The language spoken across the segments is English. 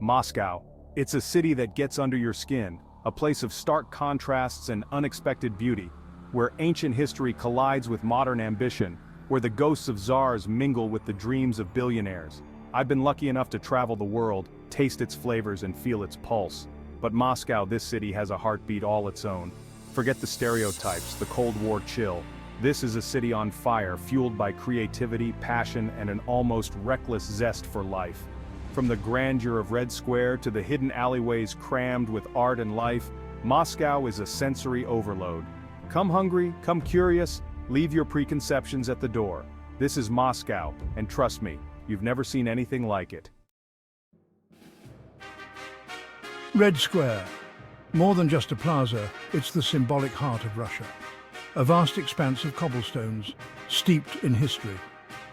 Moscow. It's a city that gets under your skin, a place of stark contrasts and unexpected beauty, where ancient history collides with modern ambition, where the ghosts of czars mingle with the dreams of billionaires. I've been lucky enough to travel the world, taste its flavors and feel its pulse. But Moscow, this city has a heartbeat all its own. Forget the stereotypes, the Cold War chill. This is a city on fire, fueled by creativity, passion, and an almost reckless zest for life. From the grandeur of Red Square to the hidden alleyways crammed with art and life, Moscow is a sensory overload. Come hungry, come curious, leave your preconceptions at the door. This is Moscow, and trust me, you've never seen anything like it. Red Square. More than just a plaza, it's the symbolic heart of Russia. A vast expanse of cobblestones, steeped in history,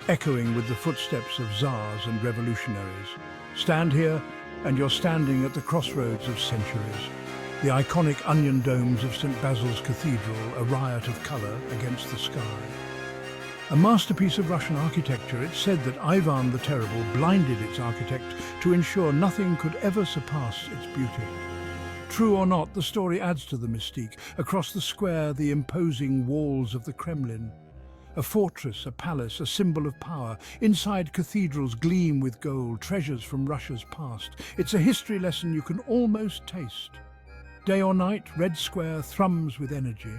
echoing with the footsteps of czars and revolutionaries. Stand here, and you're standing at the crossroads of centuries. The iconic onion domes of St. Basil's Cathedral, a riot of colour against the sky. A masterpiece of Russian architecture, it's said that Ivan the Terrible blinded its architect to ensure nothing could ever surpass its beauty. True or not, the story adds to the mystique. Across the square, the imposing walls of the Kremlin. A fortress, a palace, a symbol of power. Inside, cathedrals gleam with gold, treasures from Russia's past. It's a history lesson you can almost taste. Day or night, Red Square thrums with energy.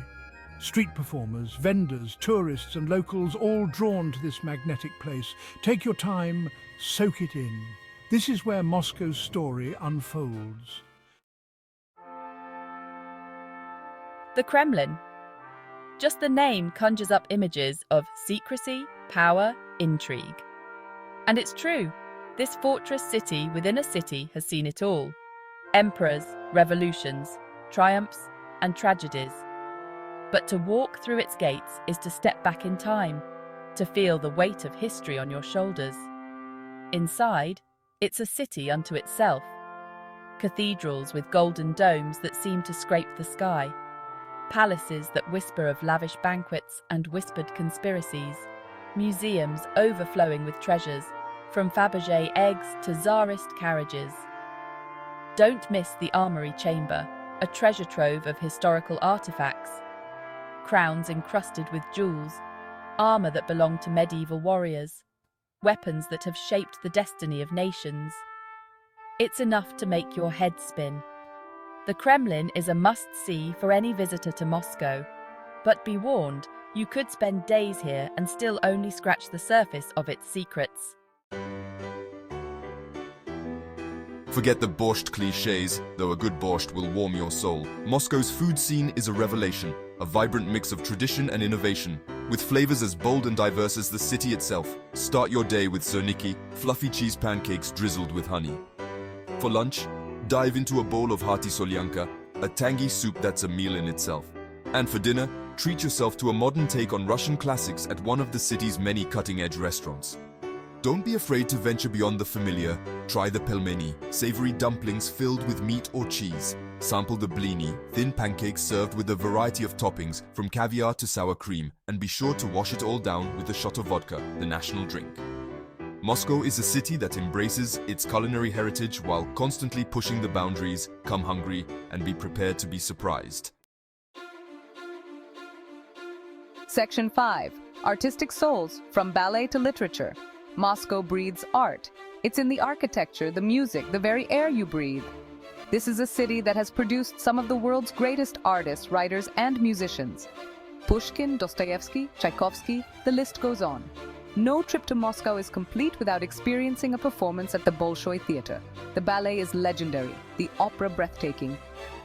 Street performers, vendors, tourists and locals all drawn to this magnetic place. Take your time, soak it in. This is where Moscow's story unfolds. The Kremlin. Just the name conjures up images of secrecy, power, intrigue. And it's true, this fortress city within a city has seen it all. Emperors, revolutions, triumphs, and tragedies. But to walk through its gates is to step back in time, to feel the weight of history on your shoulders. Inside, it's a city unto itself. Cathedrals with golden domes that seem to scrape the sky. Palaces that whisper of lavish banquets and whispered conspiracies. Museums overflowing with treasures, from Fabergé eggs to Tsarist carriages. Don't miss the Armory Chamber, a treasure trove of historical artifacts. Crowns encrusted with jewels, armor that belonged to medieval warriors, weapons that have shaped the destiny of nations. It's enough to make your head spin. The Kremlin is a must-see for any visitor to Moscow. But be warned, you could spend days here and still only scratch the surface of its secrets. Forget the borscht cliches, though a good borscht will warm your soul. Moscow's food scene is a revelation, a vibrant mix of tradition and innovation, with flavors as bold and diverse as the city itself. Start your day with serniki, fluffy cheese pancakes drizzled with honey. For lunch, dive into a bowl of hearty solyanka, a tangy soup that's a meal in itself. And for dinner, treat yourself to a modern take on Russian classics at one of the city's many cutting-edge restaurants. Don't be afraid to venture beyond the familiar. Try the pelmeni, savory dumplings filled with meat or cheese. Sample the blini, thin pancakes served with a variety of toppings, from caviar to sour cream, and be sure to wash it all down with a shot of vodka, the national drink. Moscow is a city that embraces its culinary heritage while constantly pushing the boundaries. Come hungry and be prepared to be surprised. Section 5. Artistic Souls, from ballet to literature. Moscow breathes art. It's in the architecture, the music, the very air you breathe. This is a city that has produced some of the world's greatest artists, writers, and musicians. Pushkin, Dostoevsky, Tchaikovsky, the list goes on. No trip to Moscow is complete without experiencing a performance at the Bolshoy Theater. The ballet is legendary, the opera breathtaking.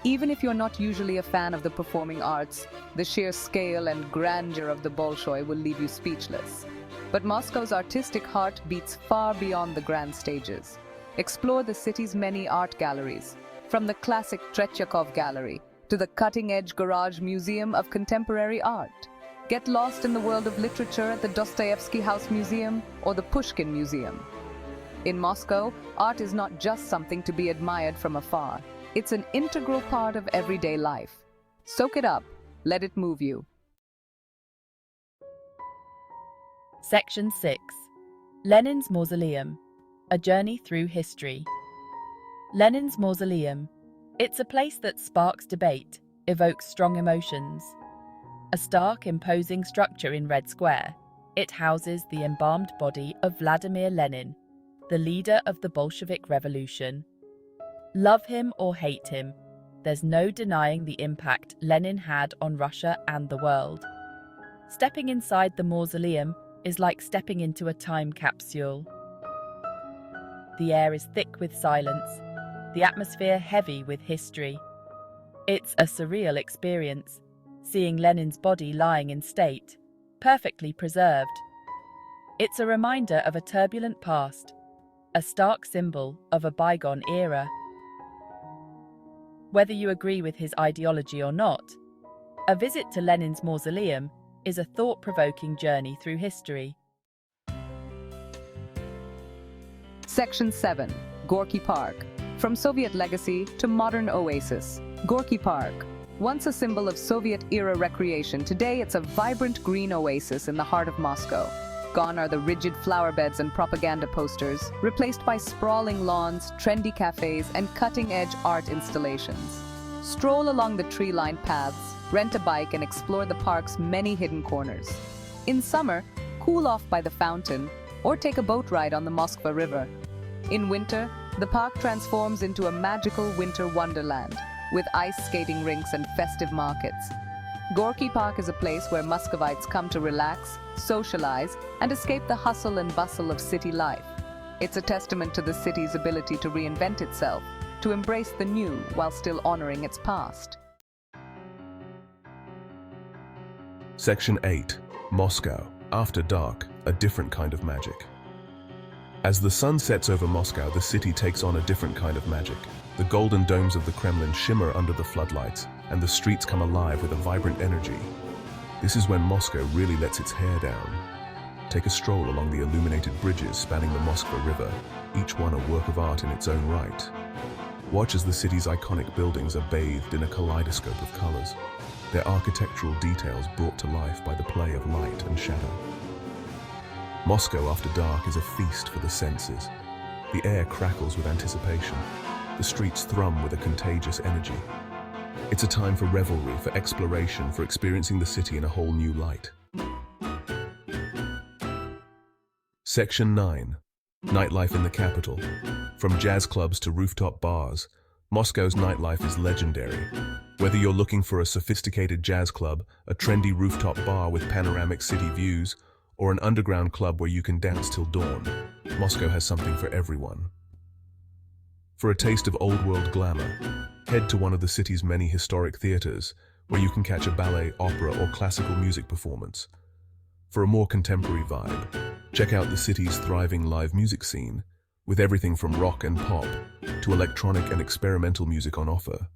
Even if you're not usually a fan of the performing arts, the sheer scale and grandeur of the Bolshoi will leave you speechless. But Moscow's artistic heart beats far beyond the grand stages. Explore the city's many art galleries, from the classic Tretyakov Gallery to the cutting-edge Garage Museum of Contemporary Art. Get lost in the world of literature at the Dostoevsky House Museum or the Pushkin Museum. In Moscow, art is not just something to be admired from afar. It's an integral part of everyday life. Soak it up, let it move you. Section 6. Lenin's Mausoleum. A journey through history. Lenin's Mausoleum. It's a place that sparks debate, evokes strong emotions. A stark, imposing structure in Red Square, it houses the embalmed body of Vladimir Lenin, the leader of the Bolshevik Revolution. Love him or hate him, there's no denying the impact Lenin had on Russia and the world. Stepping inside the mausoleum is like stepping into a time capsule. The air is thick with silence, the atmosphere heavy with history. It's a surreal experience, seeing Lenin's body lying in state, perfectly preserved. It's a reminder of a turbulent past, a stark symbol of a bygone era. Whether you agree with his ideology or not, a visit to Lenin's Mausoleum is a thought-provoking journey through history. Section 7. Gorki Park. From Soviet legacy to modern oasis. Gorki Park. Once a symbol of Soviet-era recreation, today it's a vibrant green oasis in the heart of Moscow. Gone are the rigid flower beds and propaganda posters, replaced by sprawling lawns, trendy cafes, and cutting-edge art installations. Stroll along the tree-lined paths, rent a bike, and explore the park's many hidden corners. In summer, cool off by the fountain, or take a boat ride on the Moskva River. In winter, the park transforms into a magical winter wonderland, with ice skating rinks and festive markets. Gorki Park is a place where Muscovites come to relax, socialize, and escape the hustle and bustle of city life. It's a testament to the city's ability to reinvent itself, to embrace the new while still honoring its past. Section 8. Moscow. After dark, a different kind of magic. As the sun sets over Moscow, the city takes on a different kind of magic. The golden domes of the Kremlin shimmer under the floodlights, and the streets come alive with a vibrant energy. This is when Moscow really lets its hair down. Take a stroll along the illuminated bridges spanning the Moskva River, each one a work of art in its own right. Watch as the city's iconic buildings are bathed in a kaleidoscope of colors, their architectural details brought to life by the play of light and shadow. Moscow after dark is a feast for the senses. The air crackles with anticipation. The streets thrum with a contagious energy. It's a time for revelry, for exploration, for experiencing the city in a whole new light. Section 9. Nightlife in the capital. From jazz clubs to rooftop bars, Moscow's nightlife is legendary. Whether you're looking for a sophisticated jazz club, a trendy rooftop bar with panoramic city views, or an underground club where you can dance till dawn, Moscow has something for everyone. For a taste of old-world glamour, head to one of the city's many historic theaters, where you can catch a ballet, opera, or classical music performance. For a more contemporary vibe, check out the city's thriving live music scene, with everything from rock and pop to electronic and experimental music on offer.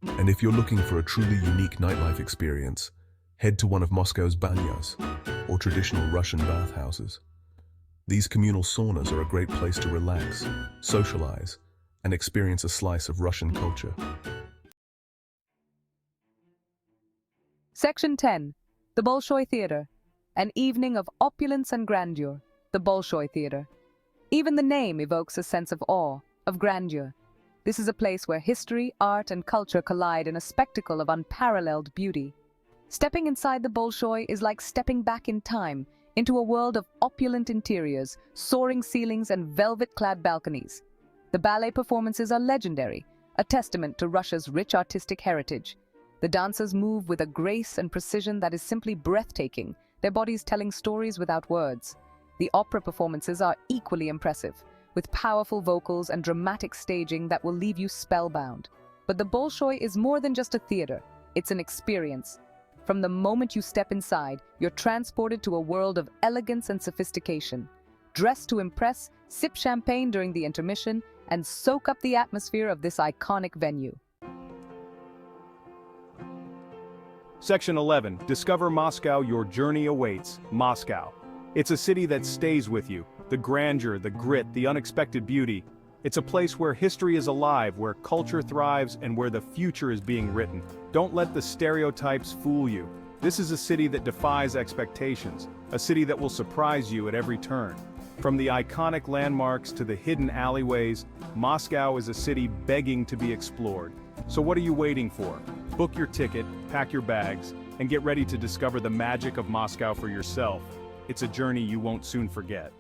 And if you're looking for a truly unique nightlife experience, head to one of Moscow's banyas, or traditional Russian bathhouses. These communal saunas are a great place to relax, socialize, and experience a slice of Russian culture. Section 10. The Bolshoy Theater. An evening of opulence and grandeur. The Bolshoy Theater. Even the name evokes a sense of awe, of grandeur. This is a place where history, art, and culture collide in a spectacle of unparalleled beauty. Stepping inside the Bolshoy is like stepping back in time, into a world of opulent interiors, soaring ceilings, and velvet-clad balconies. The ballet performances are legendary, a testament to Russia's rich artistic heritage. The dancers move with a grace and precision that is simply breathtaking, their bodies telling stories without words. The opera performances are equally impressive, with powerful vocals and dramatic staging that will leave you spellbound. But the Bolshoy is more than just a theater, it's an experience. From the moment you step inside, you're transported to a world of elegance and sophistication. Dress to impress, sip champagne during the intermission, and soak up the atmosphere of this iconic venue. Section 11. Discover Moscow. Your journey awaits. Moscow. It's a city that stays with you. The grandeur, the grit, the unexpected beauty. It's a place where history is alive, where culture thrives, and where the future is being written. Don't let the stereotypes fool you. This is a city that defies expectations, a city that will surprise you at every turn. From the iconic landmarks to the hidden alleyways, Moscow is a city begging to be explored. So what are you waiting for? Book your ticket, pack your bags, and get ready to discover the magic of Moscow for yourself. It's a journey you won't soon forget.